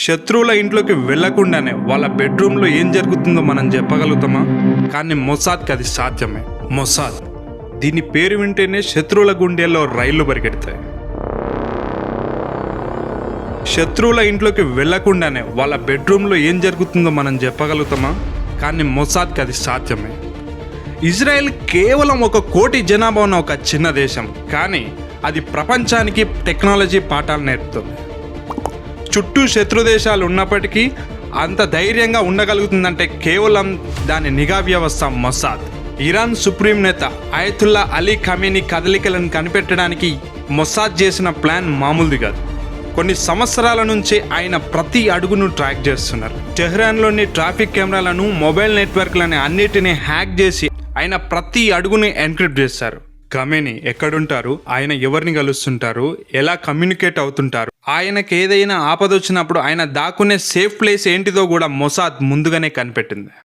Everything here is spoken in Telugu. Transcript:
శత్రువుల ఇంట్లోకి వెళ్లకుండానే వాళ్ళ బెడ్రూమ్లో ఏం జరుగుతుందో మనం చెప్పగలుగుతామా? కానీ మొసాద్కి అది సాధ్యమే. మొసాద్ దీని పేరు వింటేనే శత్రువుల గుండెల్లో రైళ్లు పరిగెడతాయి. శత్రువుల ఇంట్లోకి వెళ్లకుండానే వాళ్ళ బెడ్రూమ్లో ఏం జరుగుతుందో మనం చెప్పగలుగుతామా? కానీ మొసాద్కి అది సాధ్యమే. ఇజ్రాయెల్ కేవలం 1 కోటి జనాభా ఉన్న ఒక చిన్న దేశం, కానీ అది ప్రపంచానికి టెక్నాలజీ పాఠాలు నేర్పుతుంది. చుట్టూ శత్రు దేశాలు ఉన్నప్పటికీ అంత ధైర్యంగా ఉండగలుగుతుందంటే కేవలం దాని నిఘా వ్యవస్థ మొసాద్. ఇరాన్ సుప్రీం నేత అయతుల్లా అలీ ఖమేనీ కదలికలను కనిపెట్టడానికి మొసాద్ చేసిన ప్లాన్ మామూలుది కాదు. కొన్ని సంవత్సరాల నుంచి ఆయన ప్రతి అడుగును ట్రాక్ చేస్తున్నారు. టెహ్రాన్లోని ట్రాఫిక్ కెమెరాలను, మొబైల్ నెట్వర్క్లను అన్నిటినీ హ్యాక్ చేసి ఆయన ప్రతి అడుగుని ఎన్క్రిప్ట్ చేస్తారు. ఖమేనీ ఎక్కడుంటారు, ఆయన ఎవరిని కలుస్తుంటారు, ఎలా కమ్యూనికేట్ అవుతుంటారు, ఆయనకు ఏదైనా ఆపద వచ్చినప్పుడు ఆయన దాక్కునే సేఫ్ ప్లేస్ ఏంటిదో కూడా మొసాద్ ముందుగానే కనిపెట్టింది.